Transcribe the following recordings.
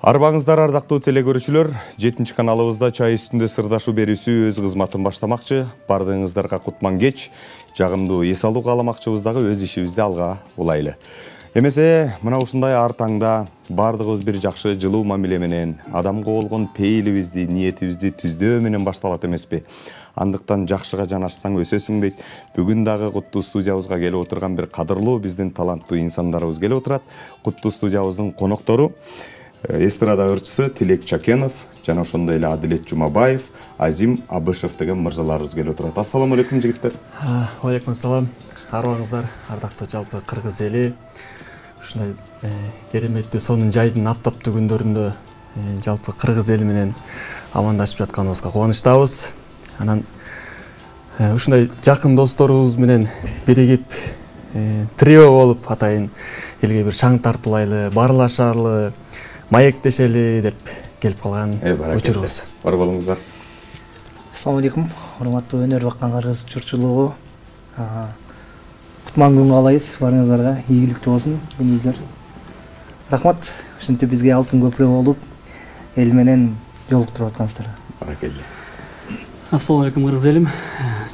Арбаңыздар ардактуу телекөрүүчүлөр, 7 каналыбызда чай үстүндө сырдашуу берүүсү өз кызматын баштамакчы. Бардыгыңыздарга кутман кеч, жагымдуу эс алуу кааламакчыбыз дагы өз ишибизди алга улайлы. Эмесе, мына ушундай ар таңда бардыгыбыз бир жакшы жылуу мамиле менен адамга болгон пейилибизди, ниетибизди түздөө менен башталат эмеспи? Андыктан жакшыга жанашсаң өсөсүң дейт. Бүгүн дагы Куттуу студиябызга келип отурган бир кадырлуу биздин таланттуу инсандарыбыз келип отурат. Куттуу студиябыздын коноктору эстрада ырчысы Тилек Чакенов жана ошондой эле Адилет Жумабаев, Азим Абышев деген мырзаларыбыз келип отурат. Ассаламу алейкум жигиттер. Алейкум ассалам. Арбаңыздар ардактуу жалпы кыргыз эли. Ушундай кереметтүү сонун жайдын аптаптуу күндөрүндө жалпы кыргыз эли менен амандашып жатканыбызга кубанычтабыз. Анан ушундай жакын досторубуз менен биригип трио болуп атайын элге бир шаң тартуулайлы, баарлашалы, маектешели деп келип калган учурубуз. Бар болуңуздар. Ассаламу алейкум. Урматтуу өнөр баккан кыргыз журтчулугу. Кутман күн каалайбыз барыңыздарга. Ийгиликтүү болсун күнүңүздөр. Рахмат. Ушинтип бизге алтын көпүрө болуп эл менен жолуктуруп аткансыздар. Баракелде. Ассаламу алейкум кыргыз элим.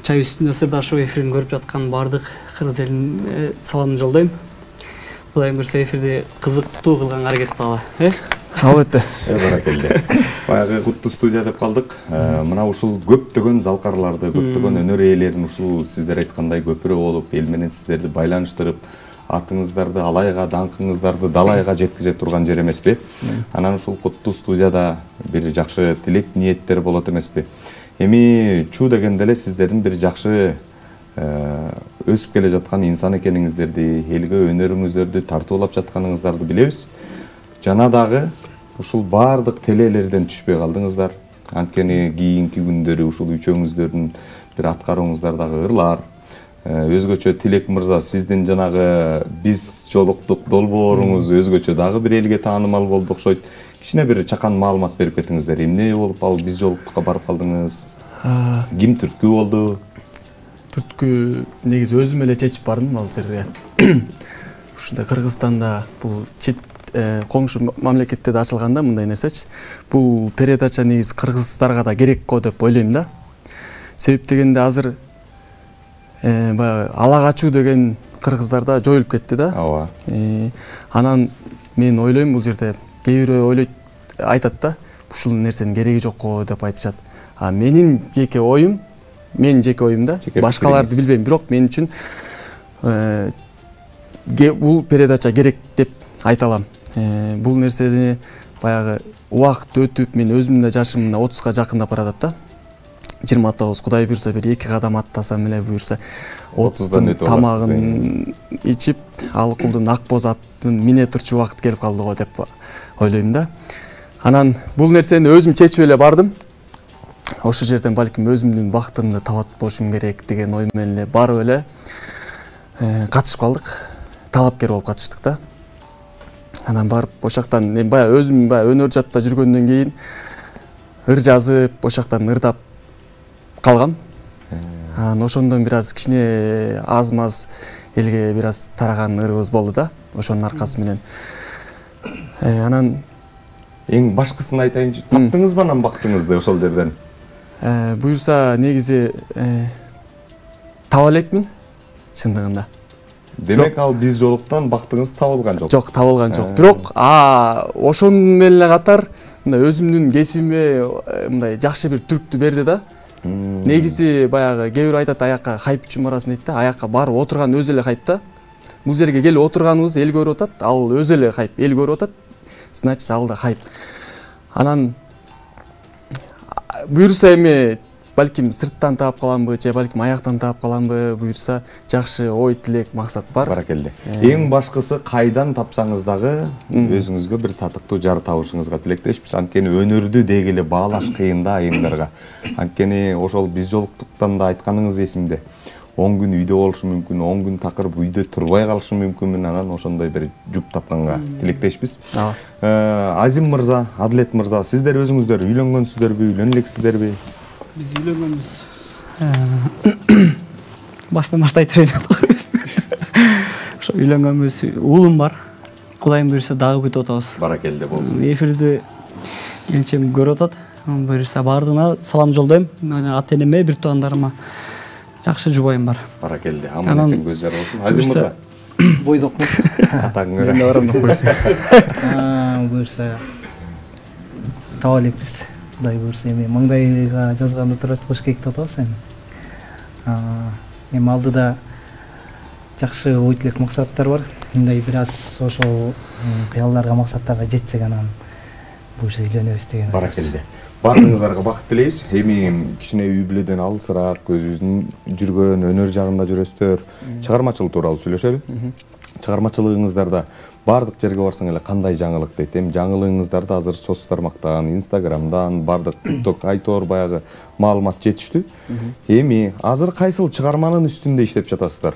Чай үстүндө сырдашуу эфирин көрүп жаткан бардык кыргыз элине салам жолдойм. Кудайым буйрса эфирди кызыктуу кылганга аракет кылалы. Албетте. Баракелде. Баягы Куттуу студия деп калдык. Мына ушул көптөгөн залкарларды, көптөгөн өнөр ээлерин ушул сиздер айткандай көпүрө болуп, эл менен сиздерди байланыштырып, атыңыздарды алайга, даңкыңыздарды далайга жеткизе турган жер эмеспи? Анан ушул Куттуу студияда бир жакшы тилек, ниеттер болот эмеспи? Эми чуу дегенде эле сиздердин бир жакшы өсүп келе жаткан инсан экениңиздерди, элге өнөрүңүздөрдү тартуулап жатканыңыздарды билебиз. Жана дагы ушул бардык телелерден түшпөй калдыңыздар. Анткени кийинки күндөрү ушул үчөөңүздөрдүн бир аткарууңуздар дагы ырлар. Өзгөчө Тилек мырза, сиздин жанагы биз жолуктук долбооруңуз өзгөчө дагы бир элге таанымал болду окшойт. Кичине бир чакан маалымат берип кетиңиздер. Эмне болуп ал биз жолуктукка барып калдыңыз? Ким түрткү болду? Түрткү негизи өзүм эле чечип бардым ал жерге. Ушундай Кыргызстанда бул чет коңшу мамлекетте да ачылганда мындай нерсечи. Бул передача негизи кыргыздарга да керек го деп ойлойм да. Себеп дегенде азыр баягы ала качуу деген кыргыздарда жоюлуп кетти да. Ооба. Анан мен ойлойм бул жерде кээ бирөө ойлойт, айтат да, ушул нерсенин кереги жок го деп айтышат. Менин жеке оюм да, башкаларды билбейм, бирок мен үчүн бул передача керек деп айта алам. Бул нерсени баягы убакыт өтүп, мен өзүмдүн жашым 30га жакындап баратат да. 29, Кудай буйрса бир 2 кадам аттасам эле буйрса 30 тамагын ичип, алкулдун ак боз атын мине турчу убакыт келип калды го деп ойлойм да. Анан бул нерсени өзүм чечип эле бардым. Ошол жерден балким өзүмдүн бактымды табат болушум керек деген ой менен эле барып эле катышып калдык. Талапкер болуп катыштык да. Анан барып ошактан баягы өзүм өнөр жатта жүргөндөн кийин ыр жазып, ошактан ырдап калгам. Анан ошондон бир аз кичине аз-маз элге бир аз тараган ырыбыз болду да. Ошонун аркасы менен. Анан эң башкысын айтайынчы, таптыңызбы анан бактыңызды ошол жерден? Буйрса негизи таба элекмин чындыгында. Демек ал биз жолуктан бактыңыз табылган жок. Жок, табылган жок. Бирок ошон менен эле катар мындай өзүмдүн кесибиме мындай жакшы бир түрктү берди да. Негизи баягы кээ бирөө айтат, аякка хайп үчүн барасың дейт да. Аякка барып отурган өзү эле хайп да. Бул жерге келип отурганыбыз эл көрүп атат, ал өзү эле хайп. Эл көрүп атат, значит ал да хайп. Анан буйрса эми балким сырттан таап каламбы, же балким аяктан таап каламбы, буйрса жакшы ой, тилек, максат бар. Баракелде. Эң башкысы кайдан тапсаңыз дагы өзүңүзгө бир татыктуу жар табышыңызга тилектешпиз. Анткени өнөрдү дегеле баалаш кыйын да айымдарга. Анткени ошол биз жолуктуктан да айтканыңыз эсимде. 10 күн үйдө болушу мүмкүн, 10 күн такыр үйдө турбай калышы мүмкүнмүн, анан ошондой бир жуп тапканга тилектешпиз. Азим мырза, Адилет мырза, сиздер өзүңүздөр үйлөнгөнсүздөрбү, үйлөнө элексиздерби? Биз үйлөнгөнбүз. Баштан баштай турайын. Ошо үйлөнгөнбүз, уулум бар. Кудайым буюрса дагы күтүп атабыз. Баракелде болсун. Эфирди келинчегим көрүп атат. Буюрса бардыгына салам жолдойм. Ата энеме, бир туугандарыма жакшы жубайым бар. Баракелде. Аман эсен көз жары болсун. Азим мырза. Бойдокмун. Атаңыз. Мен барам деп коесуң. Буюрса таба элекпиз. Кудай буюрса эми маңдайга жазганда турат кош кейик татабыз эми. Эми алдыда жакшы ой тилек максаттар бар. Мындай бир аз ошол кыялдарга, максаттарга жетсек анан буюрса үйлөнөбүз деген. Баракелде. Баарыңыздарга бакыт тилейбиз. Эми кичине үй бүлөдөн алысыраак, өзүбүздүн жүргөн өнөр жагында жүрөсүздөр. Чыгармачылык тууралуу сүйлөшөлү. Чыгармачылыгыңыздарда бардык жерге барсаң эле кандай жаңылык дейт. Эми жаңылыгыңыздарды азыр соц тармактан, Инстаграмдан, бардык TikTok, айтор баягы маалымат жетиштүү. Эми азыр кайсыл чыгарманын үстүндө иштеп жатасыздар?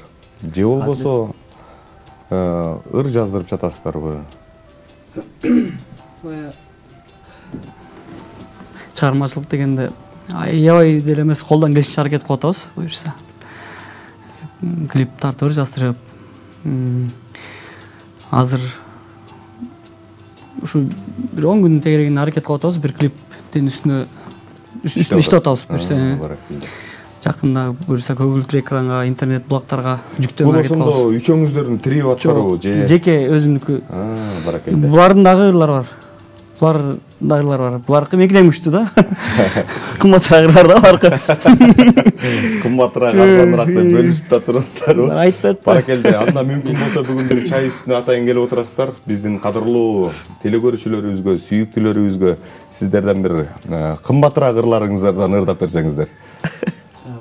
Же болбосо ыр жаздырып жатасыздарбы? Чыгармачылык дегенде аябай деле эмес, колдон келишинче аракет кылып атабыз. Буюрса клип тартып жаздырып, азыр ушу бир 10 күн тегерегине аракет кылып атабыз. Бир клиптин үстүнө иштеп атабыз. Буюрса жакында буюрса көгүлдүр экранга, интернет блоктарга жүктөмө аракет кылабыз. Бул ошондо үчөөңүздөрдүн трио аттарбы же? Жеке өзүмдүкү. Баракелде. Булардын дагы ырлары бар. Булардыкы меникиден күчтүү да. Кымбатыраак ырлар да бар. Кымбатыраак, арзаныраак деп бөлүшүп да турасыздарбы? Айтпайт. Баракелде. Анда мүмкүн болсо бүгүн бир чай үстүнө атайын келип отурасыздар. Биздин кадырлуу телекөрүүчүлөрүбүзгө, сүйүктүүлөрүбүзгө сиздерден бир кымбатыраак ырларыңыздардан ырдап берсеңиздер.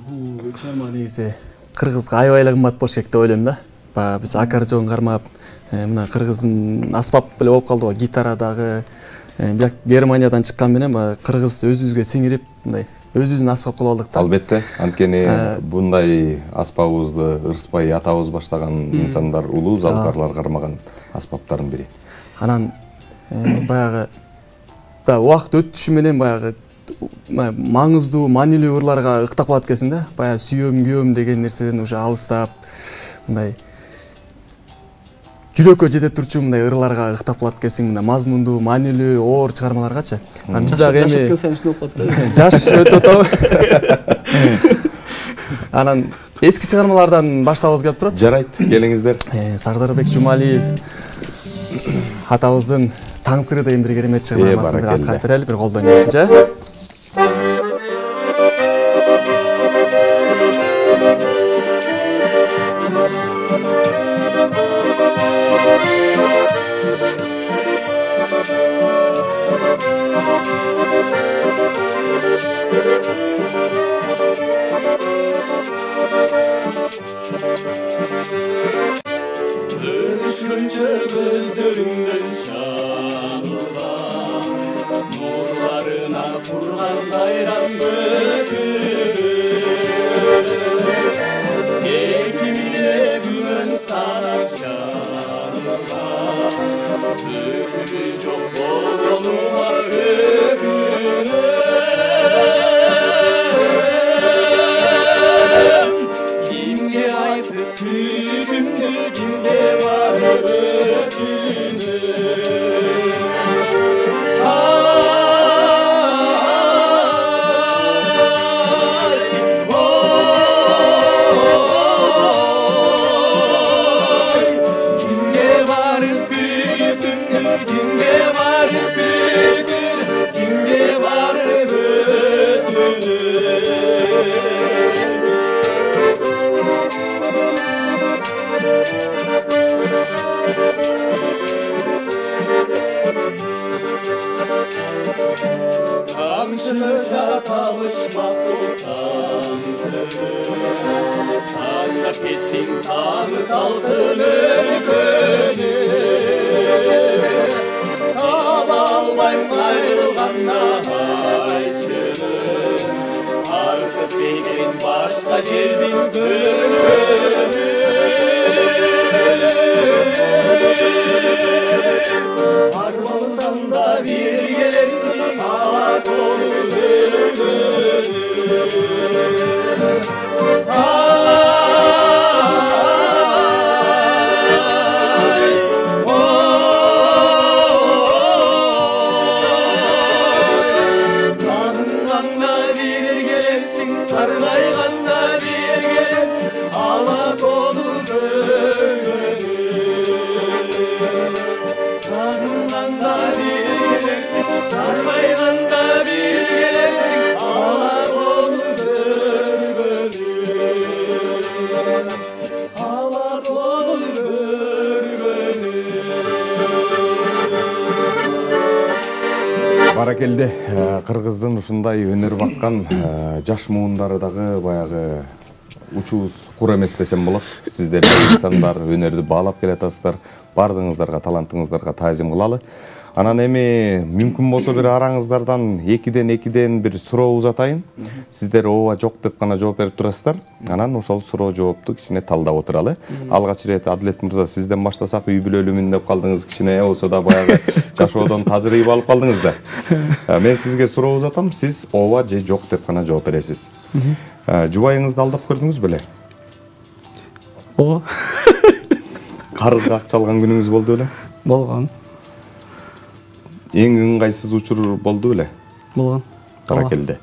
Бул чыгарма негизи кыргызга аябай эле кымбат болуш керек деп ойлойм да. Баягы биз аккордеон кармап, мына кыргыздын аспап эле болуп калды го, гитара дагы. Бияк Германиядан чыккан менен баягы кыргыз өзүбүзгө сиңирип, мындай өзүбүздүн аспап кылып алдык да. Албетте, анткени bunday аспабыбызды ырыспай атабыз баштаган инсандар улуу залкарлар кармаган аспаптардын бири. Анан баягы убакыт өтүшү менен баягы маңыздуу, маанилүү ырларга ыктап калат экенсиң да. Баягы сүйөм, күйөм деген нерседен уже алыстап, мындай жүрөккө жете турчу мындай ырларга ыктап калат экенсиң, мына мазмундуу, маанилүү, оор чыгармаларгачы. Биз дагы эми жаш өтүп атабы. Анан эски чыгармалардан баштабыз келип турат. Жарайт, келиңиздер. Сардарбек Жумалиев атабыздын Таң сыры деген бир керемет чыгармасын бир аткарып берели, бир колдон келишинче. Dönüşünce gözlerinden şanılan nurlarına kurgandayran bökülür. Tekimine güven sana şanılan dökülü çok bolluğuma öpülür. Kimge aytıp tügümdü, kimge var öpünü. Kimge var büyütünü, kimge var büyütür, kimge var öpünü. Kamçılıca kavuşmak utandı, ancak ettin tanrı saltın ölgünü. Taba almayım ayrılganda hayçını, artık benim başka yerim gönlümü. Armağızdan da bir gelirsin ağlar kolunu. ала толу көңүлү сагынганда бир келерсиң саргайганда бир келерсиң ала толу көргөнү ала толу көргөнү Баракелде, кыргыздын ушундай өнөр баккан жаш муундары дагы баягы учуубуз кур эмес десем болот. Сиздер инсандар өнөрдү баалап келатасыздар. Бардыгыңыздарга, талантыңыздарга таазим кылалы. Анан эми мүмкүн болсо бир араңыздардан экиден бир суроо узатайын. Сиздер ооба жок деп гана жооп берип турасыздар. Анан ошол суроо жоопту кичине талдап отуралы. Алгач ирет Адилет мырза, сизден баштасак, үй бүлөлүмүн деп калдыңыз, кичине болсо да баягы жашоодон тажрыйба алып калдыңыз да. Мен сизге суроо узатам, сиз ооба же жок деп гана жооп бересиз. Жубайыңызды алдап көрдүңүз беле? Ооба. Карызга акча алган күнүңүз болду беле? Болгон. Эң ыңгайсыз учур болду беле? Болгон. Баракелде.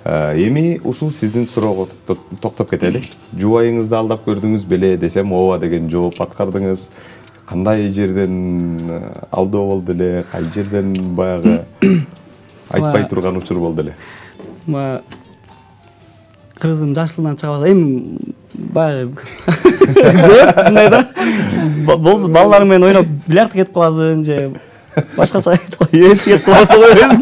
Эми ушул сиздин суроого токтоп кетели. Жубайыңызды алдап көрдүңүз беле десем, ооба деген жооп аткардыңыз. Кандай жерден алдоо болду эле? Кай жерден баягы айтпай турган учур болду эле? Кыргыздын жаштылыгынан чыга баштады. Эми баягы мындай да. Болду, балдар менен ойноп бильярдка кетип каласың же башкача кетип каласың, UFC кетип каласың өзүң.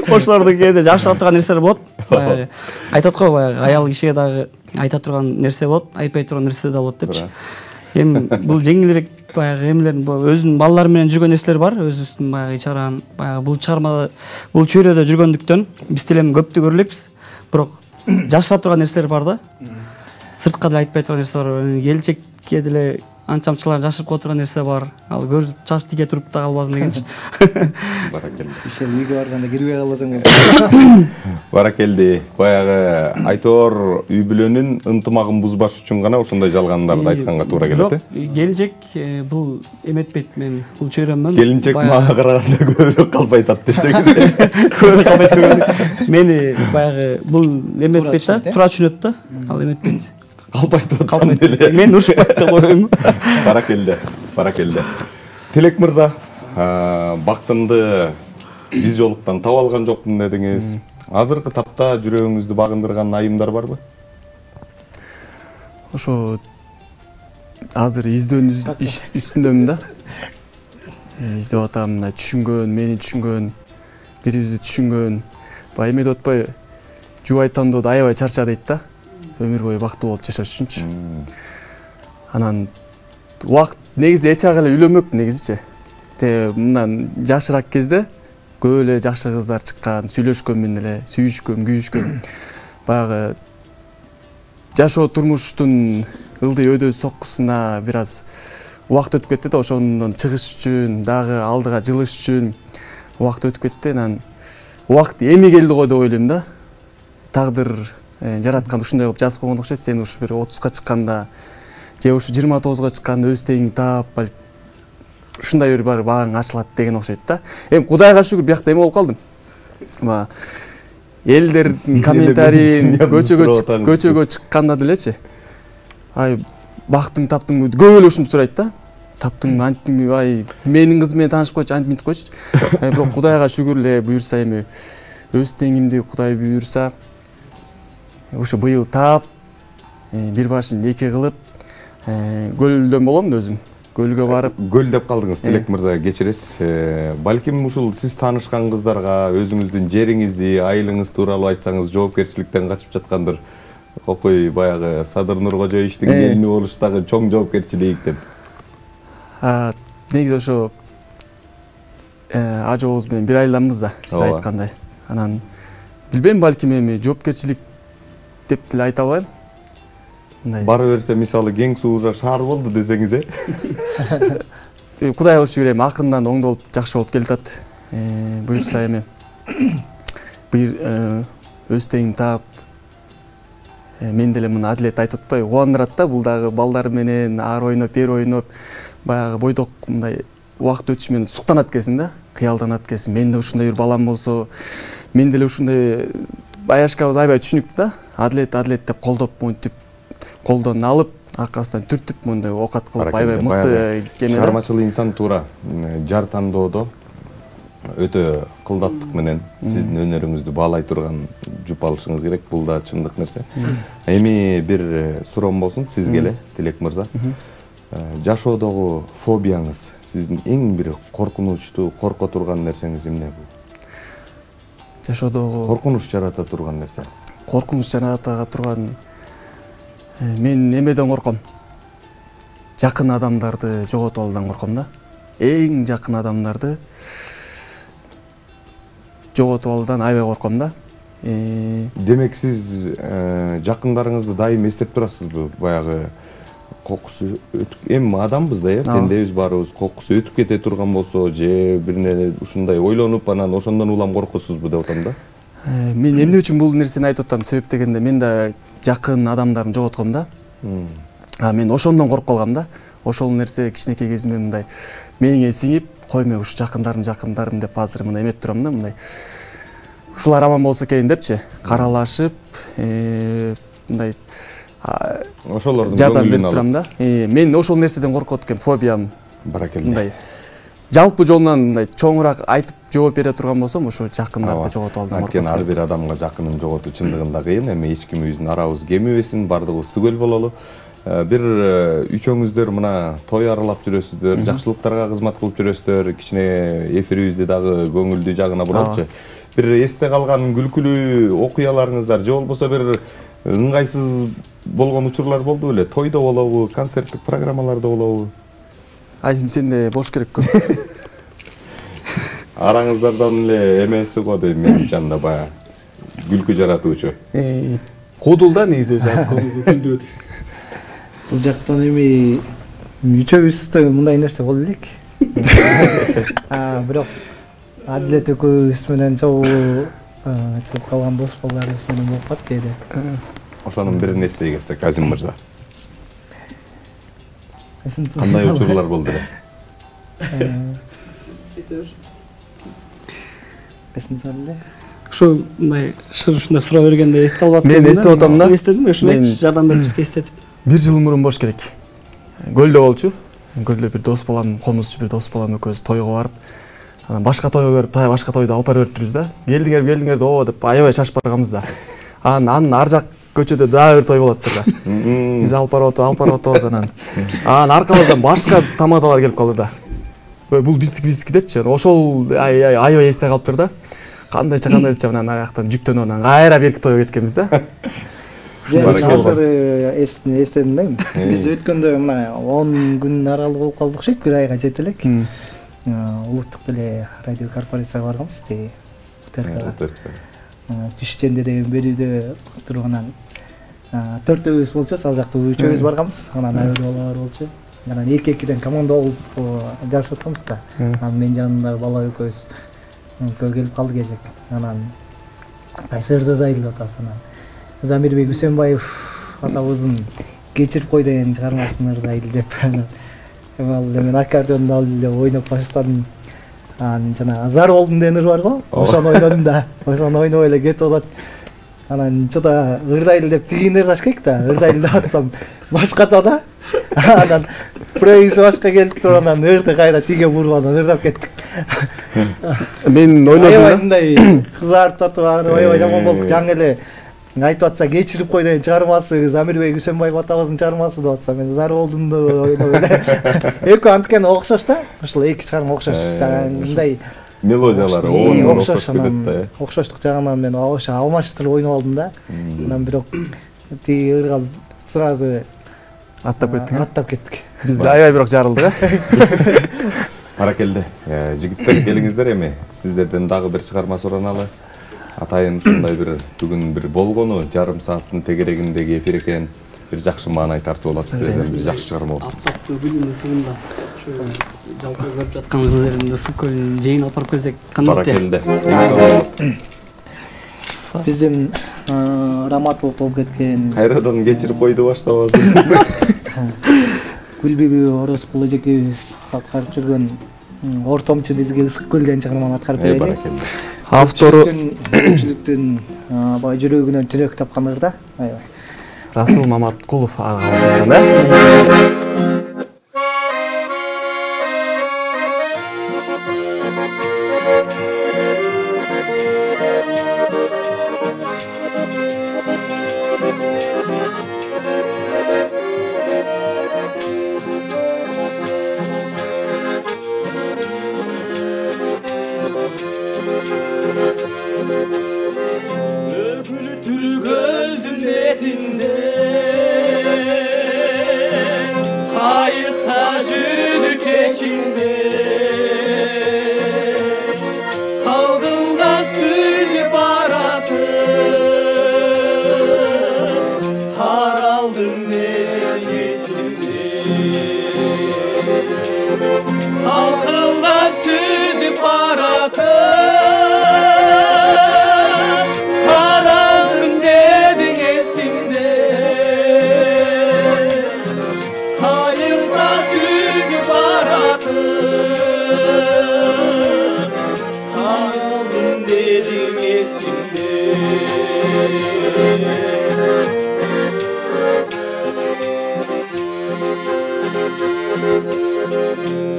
Ошолорду кээде жашырып турган нерселер болот. Баягы айтат го, баягы аял кишиге дагы айта турган нерсе болот, айтпай турган нерсе да болот депчи. Эми бул жеңилирээк баягы эмелер, өзүнүн балдары менен жүргөн нерселер бар, өзүбүздүн баягы ичаран, баягы бул чыгармада, бул чөйрөдө жүргөндүктөн биз деле көптү көрө элекпиз. Бирок жашыра турган нерселер бар да. Сыртка деле айтпай турган нерсе бар. Келечекке деле анчамчылар жашырып кое турган нерсе бар. Ал көрүп чач тике туруп да калбасын дегенчи. Баракелде. Ишер үйгө барганда кирбей калбасаң болот. Баракелде. Баягы айтор үй бүлөнүн ынтымагын бузбаш үчүн гана ошондой жалгандарды айтканга туура келет. Келечек бул эметпейт, мен бул чөйрөмөн. Келинчек мага караганда көбүрөөк калбайт ат десеңиз. Көбүрөөк калбайт көргөндө. Мени баягы бул эметпейт да, туура түшүнөт да. Ал эметпейт. Калбайт атсам деле. Мен ушпайт деп коем. Баракелде. Баракелде. Тилек мырза, бактымды биз жолуктан таап алган жокмун дедиңиз. Азыркы тапта жүрөгүңүздү багындырган айымдар барбы? Ошо азыр издөөнүн үстүндөмүн да. Издеп атам, түшүнгөн, мени түшүнгөн, бирибизди түшүнгөн. Бай эме деп атпай, жубай тандоодо аябай чарча дейт да. Өмүр бою бактылуу болуп жашаш үчүнчү. Анан убакыт негизи эч ага эле үйлөнмөк негизичи. Мындан жашыраак кезде көп эле жакшы кыздар чыккан, сүйлөшкөн менен эле, сүйүшкөн, күйүшкөн. Баягы жашоо турмуштун ылдый өйдө соккусуна бир аз убакыт өтүп кетти да, ошондон чыгыш үчүн, дагы алдыга жылыш үчүн убакыт өтүп кетти. Анан убакыт эми келди го деп ойлойм да. Тагдыр жараткан ушундай кылып жазып койгон окшойт. Сен ушу бир 30га чыкканда же ушу 29га чыкканда өз тегиңди таап, ушундай бир бар багың ачылат деген окшойт да. Эми Кудайга шүгүр биякта эме болуп калдым. Элдердин комментарийин көчөгө чыкканда делечи. Ай, бактың таптың көп эле ушуну сурайт да. Таптың, анттың, ай, менин кыз менен таанышып койчу, антип мынтип койчу. Бирок Кудайга шүгүр эле буюрса, эми өз теңимди Кудай буюрса, ушу быйыл таап, бир башын эки кылып, көлдөн болом да өзүм. Көлгө барып, көл деп калдыңыз, Тилек мырза, кечиресиз. Балким ушул сиз таанышкан кыздарга өзүңүздүн жериңизди, айылыңыз тууралуу айтсаңыз, жоопкерчиликтен качып жаткандыр. Окуй, баягы Садыр Нуркожоевичтин келини болуш дагы чоң жоопкерчилик деп. Негизи ошо ажообуз менен бир айламбыз да, сиз айткандай. Анан билбейм, балким эми жоопкерчилик деп деле айта албайм. Бара берсе, мисалы, кең суура шаар болду десеңиз, Кудайга шүгүр, эми акырындан оңдолуп, жакшы болуп келатат. Буюрса эми бир өз тегимди таап, мен деле муну Адилет айтып атпай, кубандырат да, бул дагы балдары менен ар ойноп, бер ойноп, баягы бойдок мындай убакыт өтүш менен суктанат экенсиң да, кыялданат экенсиң. Мен да ушундай бир балам болсо, мен деле ушундай аяшкабыз аябай түшүнүктүү да. Адилет деп колдоп, монтип колдон алып, аркасынан түртүп мындай окат кылып Баракелде. аябай мыкты кеме да. Чыгармачыл инсан туура жар тандоодо өтө кылдаттык менен сиздин өнөрүңүздү баалай турган жуп алышыңыз керек. Бул да чындык нерсе. Эми бир суроом болсун сизге эле, Тилек мырза. Жашоодогу фобияңыз, сиздин эң бир коркунучтуу, корко турган нерсеңиз эмне бул? Жашоодогу Коркунуч жарата турган нерсе. коркунуч жарата турган мен эмеден корком. Жакын адамдарды жоготуп алуудан корком да. Эң жакын адамдарды жоготуп алуудан аябай корком да. Демек сиз жакындарыңызды дайым эстеп турасызбы? Баягы кокусу эми адамбыз да, пендебиз баарыбыз, кокусу өтүп кете турган болсо же бирне ушундай ойлонуп анан ошондон улам коркусузбу деп атам да. Мен эмне үчүн бул нерсени айтып атам? Себеп дегенде мен да жакын адамдарды жоготком да. Мен ошондон коркуп калгам да. Ошол нерсе кичинекей кезимде мындай мээңе сиңип, коймой ушу жакындарым деп азыр мындай эмет турам да, мындай. Ушулар аман болсо экен депчи, каралашып, мындай Ошолордун жардам берип турам да. Мен ошол нерседен коркот экен, фобиям. Баракелде. Мындай жалпы жолунан мындай чоңураак айтып жооп бере турган болсом, ошо жакындарды жоготуп алуудан коркот. Анткени ар бир адамга жакынын жоготуу чындыгында кыйын. Эми эч кимибиздин арабыз кемибесин, бардыгыбыз түгөл бололу. Бир үчөөңүздөр мына той аралап жүрөсүздөр, жакшылыктарга кызмат кылып жүрөсүздөр. Кичине эфирибизди дагы көңүлдүү жагына буралычы. Бир эсте калган күлкүлүү окуяларыңыздар же болбосо бир ыңгайсыз болгон учурлар болду беле? Тойдо болобу, концерттик программаларда болобу? Азим сенде бош керек көп. Араңыздардан эле эмеси го дейм менин жанында баягы күлкү жаратуучу. Кодул да негизи өзү аз күлдүрөт. Бул жактан эми үчөөбүздө мындай нерсе болду элек. Бирок Адилет экөөбүз менен чогуу чыгып калган дос балдарыбыз менен болуп калат кээде. Ошонун бирин эстей кетсек, Азим мырза. Кандай учурлар болду эле? Эсин салды. Ошо мындай ушундай суроо бергенде эстеп алып Мен эстеп атам да. Эстедим, ушуну жардам берип бизге эстетип. 1 жыл мурун бош керек. Көлдө болчу. Көлдө бир дос балам, комузчу бир дос балам экөөбүз тойго барып, анан башка тойго берип, башка тойду алып бара бериптирбиз да. Келдиңер оо деп аябай шашып барганбыз да. Анан ар жак көчөдө дагы бир той болот да. Биз алып барып атабыз анан. Аркабыздан башка тамадалар келип калды да. Бул биздики депчи. Ошол аябай эсте калыптыр да. Кандайча депчи анан аяктан жүктөнүп анан кайра берки тойго кеткенбиз да. Азыр эстедим да. Биз өткөндө мына 10 күн аралык болуп калдык окшойт, 1 айга жете элек. Улуттук деле радио корпорацияга барганбыз тиги УТРКга. Түштенде деген берүүдө турганан 4-өөбүз болчубуз, ал жакта үчөөбүз барганбыз. Анан айыр болчу. Анан 2-2ден команда болуп жарышып атканбыз да. Анан мен жанымдагы бала экөөбүз келип калды кезек. Анан кайсырды дайылдап атабыз анан. Замирбек Үсөнбаев атабыздын кечирип кой деген чыгармасын ырдайлы деп. Ал мен аккордеонду алып эле ойноп баштадым. Жана зар болдум деген ыр бар го. Ошону ойнодум да. Ошону ойноп эле кетип атат. Анан чода ырдайлы деп тигин ырдаш керек да. Ырдайлы деп атсам башкача да. Анан проекти башка келип туруп анан ырды кайра тиге буруп анан ырдап кеттик. Мен ойнодум да. Аябай мындай кызарып татып аябай жаман болдук. Жаңы эле айтып атса кечирип кой деген чыгармасы, Замирбек Үсөнбаев атабыздын чыгармасы деп атса мен зар болдум да ойноп эле. Экөө анткени окшош да. Ошол эки чыгарма окшош. Мындай мелодиялары окшош кетет да. Окшоштук жагынан мен алмаштырып ойноп алдым да. Анан бирок тиги ырга сразу аттап кеттик. Биз аябай бирок жарылдык, Баракелде. Жигиттер келиңиздер эми. Сиздерден дагы бир чыгарма сураналы. Атайын ушундай бир бүгүн бир болгону жарым сааттын тегерегиндеги эфир экен. Бир жакшы маанай тартып алат сиздерден бир жакшы чыгарма болсун. Аптаптуу күнүнүн сыгында ушу жалпы көрүп жаткан кыздарымды ысык көлүн жыйын алып барып келсек кандай болот? Баракелде. Бизден Раматов болуп кеткен. Кайрадан кечирип койду баштабасың. Гүлбибі Орозкул эжекебиз аткарып жүргөн ортомчу бизге ысык көл деген чыгарманы аткарып берели. Автору көпчүлүктүн баягы жүрөгүнөн түнөк тапкан ырда. Аябай. Расул Маматкулов агабыздын да. Öpülür gözün etinde Kayık tacını keçinde Kaldığımda süzüp aratı Haraldım dengesinde Altında süzüp aratı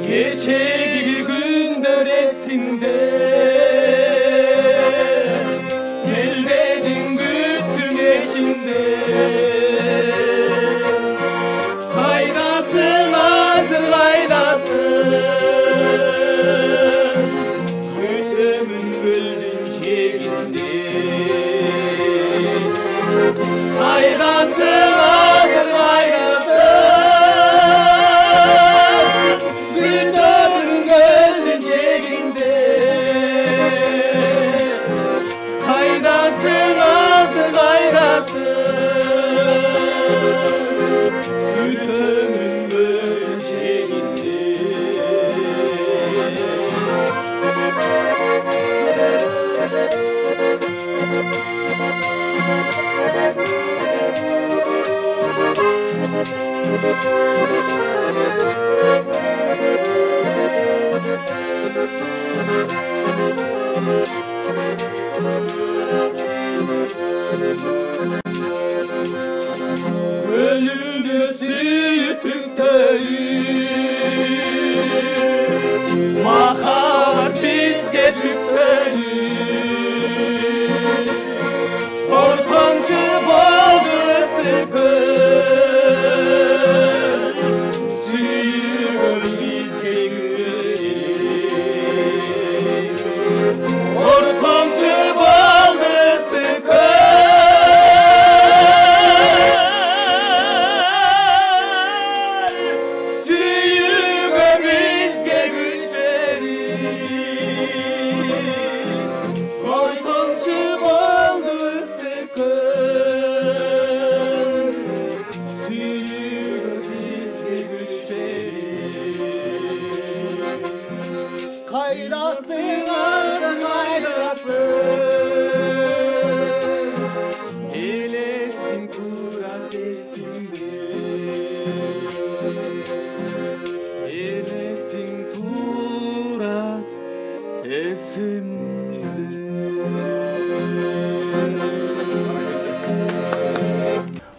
Geçegi gündür esimde Gelmedin güttüm eşimde Kaynasın hazır kaynasın Hüsümün güldün şeginde Kaynasın hazır kaynasın Gündürün gözün cebinde Kaynasın ağzı kaynasın Gündürün gözün cebinde Ölümde sütükteyi Mahar biz geçipteyi Ortancı baldı sıkı Suyuyor bizge güzeli Ortancı baldı sıkı Suyuyor bizge güzeli Ortancı baldı sıkı Suyuyor bizge güzeli Kaynasın ağzın kaynasın Elesin kurat esimde Elesin turat esimde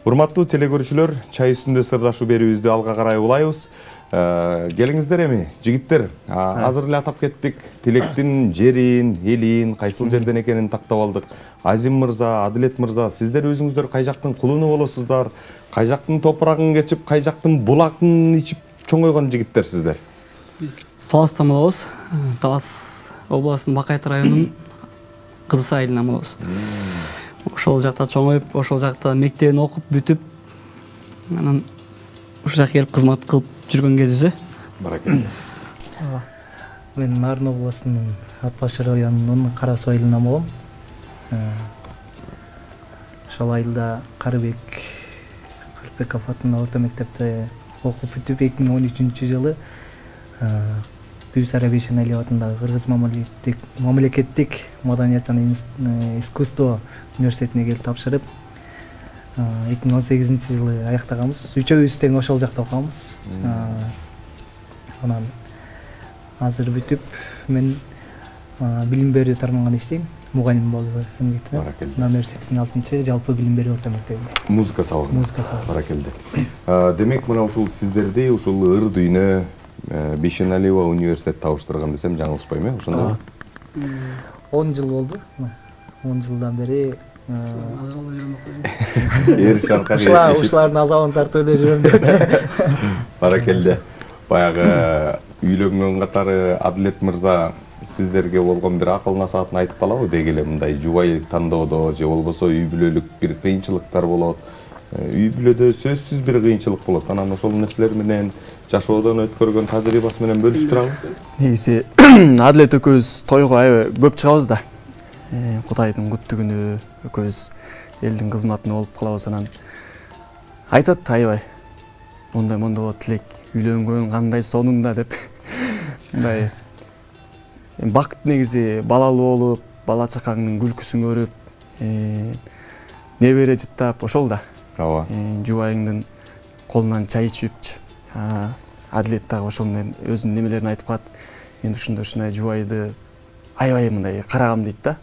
Урматтуу телекөрүүчүлөр, чай үстүндө сырдашуу берүүбүздү алга карай улайбыз. Келиңиздер эми, жигиттер. Азыр эле атап кеттик. Тилектин жерин, элин, кайсыл жерден экенин тактап алдык. Азим мырза, Адилет мырза, сиздер өзүңүздөр кай жактын кулуну болосуздар? Кай жактын топурагын кечип, кай жактын булакын ичип чоңойгон жигиттер сиздер? Биз Таластан болобуз. Талас областынын Бакайт районунун Кызысай айылынан болобуз. Ошол жакта чоңоюп, ошол жакта мектебин окуп бүтүп, анан ушул жака келип кызмат кылып жүргөн кезибиз. Баракелла. Мен Нарын областынын Атбаш районунун Кара Суу айылынан болом. Ошол айылда Карыбек атындагы орто мектепте окуп бүтүп 2013-жылы Бүйүс Арабишин Алиев атындагы Кыргыз мамлекеттик маданият жана искусство университетине келип тапшырып 2018-жылы аяктаганбыз. Үчөөбүз тең ошол жакта окуганбыз. Анан азыр бүтүп мен билим берүү тармагында иштейм. мугалим болуп эмгектеп. Баракелде. Номер 86 жалпы билим берүү орто мектебинде. Музыка сабагында. Музыка сабагында. Баракелде. Демек мына ушул сиздерди ушул ыр дүйнө Бишеналиева университет табыштырган десем жаңылышпайм э? Ошондо 10 жыл болду. 10 жылдан бери эр шаркар ушулардын азабын тартып эле жүрөм деп. Баракелде. Баягы үйлөнгөн катары Адилет мырза сиздерге болгон бир акыл насаатын айтып калабы? Деги эле мындай жубай тандоодо же болбосо үй бүлөлүк бир кыйынчылыктар болот. Үй бүлөдө сөзсүз бир кыйынчылык болот. Анан ошол нерселер менен жашоодон өткөргөн тажрыйбасы менен бөлүшүп турабы? Негизи Адилет экөөбүз тойго аябай көп чыгабыз да. Кудайдын куттуу күнү экөөбүз элдин кызматына болуп калабыз, анан айтат аябай мондай болот тилек, үйлөнгөн кандай сонунда деп. Мындай бакыт негизи балалуу болуп, бала чакаңдын күлкүсүн көрүп, небере жыттап ошол да. Ооба. Жубайыңдын колунан чай ичипчи. Адилет дагы ошол менен өзүнүн немелерин айтып калат. Мен ушундай жубайды аябай мындай карагам дейт да.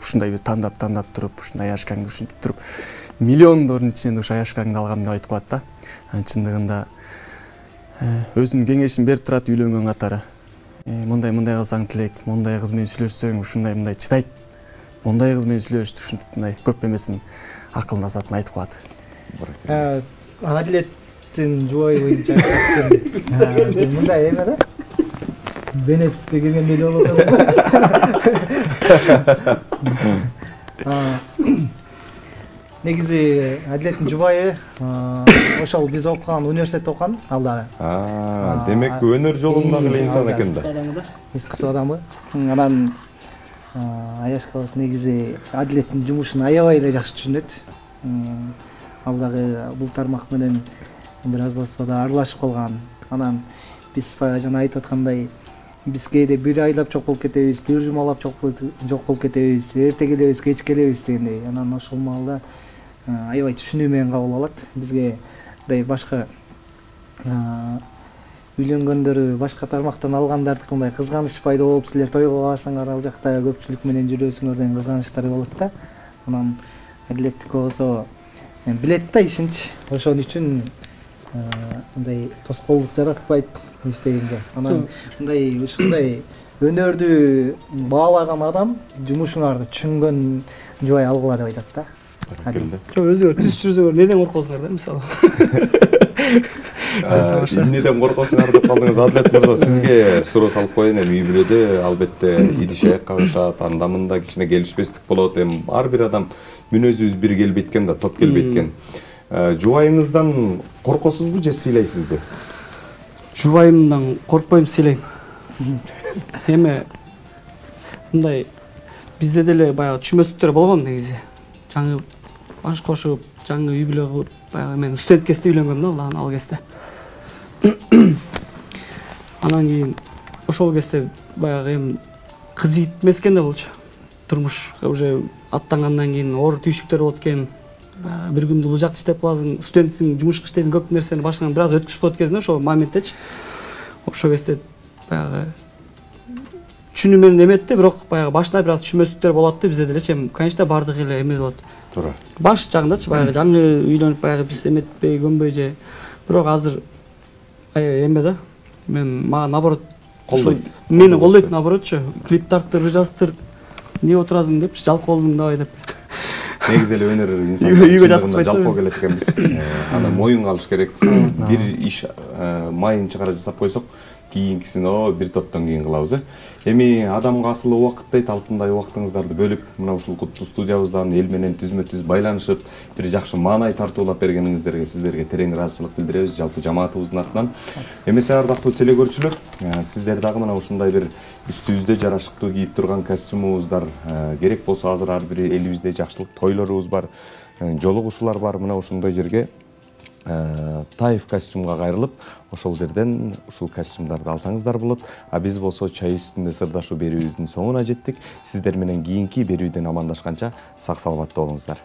Ушундай бир тандап туруп, ушундай аяшкаңды ушинтип туруп, миллиондордун ичинен ушу аяшкаңды алгам деп айтып калат да. Анын чындыгында өзүнүн кеңешин берип турат үйлөнгөн катары. Мондай кылсаң тилек, мондай кыз менен сүйлөшсөң ушундай чыдайт. Мондай кыз менен сүйлөшүп ушинтип мындай көп эмесин акыл насаатын айтып калат. Адилеттин жубайы боюнча айткан мындай эме да. Бенепске келгендей эле болот го. Негизи Адилеттин жубайы ошол биз окуган университетте окуган ал дагы. Демек өнөр жолундагы эле инсан экен да. Искусство адамы. Анан аяшкабыз негизи Адилеттин жумушун аябай эле жакшы түшүнөт. Ал дагы бул тармак менен бир аз болсо да аралашып калган. Анан биз баягы жана айтып аткандай биз кээде бир айлап жок болуп кетебиз, бир жумалап жок болуп кетебиз, эрте келебиз, кеч келебиз дегендей. Анан ошол маалда аябай түшүнүү менен кабыл алат. Бизге мындай башка үйлөнгөндөр башка тармактан алгандардыкы мындай кызганыч пайда болуп, силер тойго барсаңар ал жакта көпчүлүк менен жүрөсүңөр деген кызганычтар болот да. Анан Адилеттики болсо билет да ишинчи. Ошон үчүн мындай тоскоолдук жаратпайт иштегенге. Анан мындай ушундай өнөрдү баалаган адам жумушуңарды түшүнгөн жубай алгыла деп айтат да. Жок, өзүңөр түз жүрсөңөр неден коркосуңар да, мисалы. Эмнеден коркосуңар деп калдыңыз Адилет мырза, сизге суроо салып коеюн. Эми үй бүлөдө албетте идиш аяк кагышат, анда мында кичине келишпестик болот. Эми ар бир адам мүнөзүбүз бир келбейт экен да, топ келбейт экен. Жубайыңыздан коркосузбу же сыйлайсызбы? Жубайымдан коркпойм, сыйлайм. Эми мындай бизде деле баягы түшүнбөстүктөр болгон негизи. Жаңы баш кошуп, жаңы үй бүлө куруп, баягы мен студент кезде үйлөнгөм да, ал кезде. Анан кийин ошол кезде баягы эми кызыйт эмес экен да болчу. Турмуш уже аттангандан кийин оор түйшүктөр болот экен. Бир күндү бул жакта иштеп каласың, студентсиң, жумушка иштейсиң, көп нерсени башыңан бир аз өткүзүп коет экенсиң да ошол моменттечи. Ошол кезде баягы түшүнүү менен эметти, бирок баягы башында бир аз түшүнбөстүктөр болот да, бизде делечи. Конечно, бардык эле эме болот. Туура. Баш жагындачы баягы жаңы үйлөнүп баягы биз эметпей, көнбөй же. Бирок азыр эме да. Мага наоборот колдойт. Мени колдойт наоборотчу. Клип тарттыр, жаздыр. Не отурасың депчи, жалкоолдуң давай деп. Негизи эле өнөр инсан жалпоо келет экенбиз. Аны моюнга алыш керек. Бир иш майын чыгара жасап койсок, кийинкисин бир топтон кийин кылабыз. Эми адамга асыл убакыт дейт, алтындай убактыңыздарды бөлүп, мына ушул куттуу студиябыздан эл менен түзмө-түз байланышып, бир жакшы маанай тартуулап бергениңиздерге сиздерге терең ыраазычылык билдиребиз жалпы жамаатыбыздын атынан. Эмесе ардактуу телекөрүүчүлөр, сиздер дагы мына ушундай бир үстүбүздө жарашыктуу кийип турган костюмуңуздар керек болсо, азыр ар бир элибизде жакшылык тойлорубуз бар, жолугушуулар бар. Мына ушундай жерге Таев костюмга кайрылып, ошол жерден ушул костюмдарды алсаңыздар болот. А биз болсо чай үстүндө сырдашуу берүүбүздүн соңуна жеттик. Сиздер менен кийинки берүүдөн амандашканча сак саламатта болуңуздар.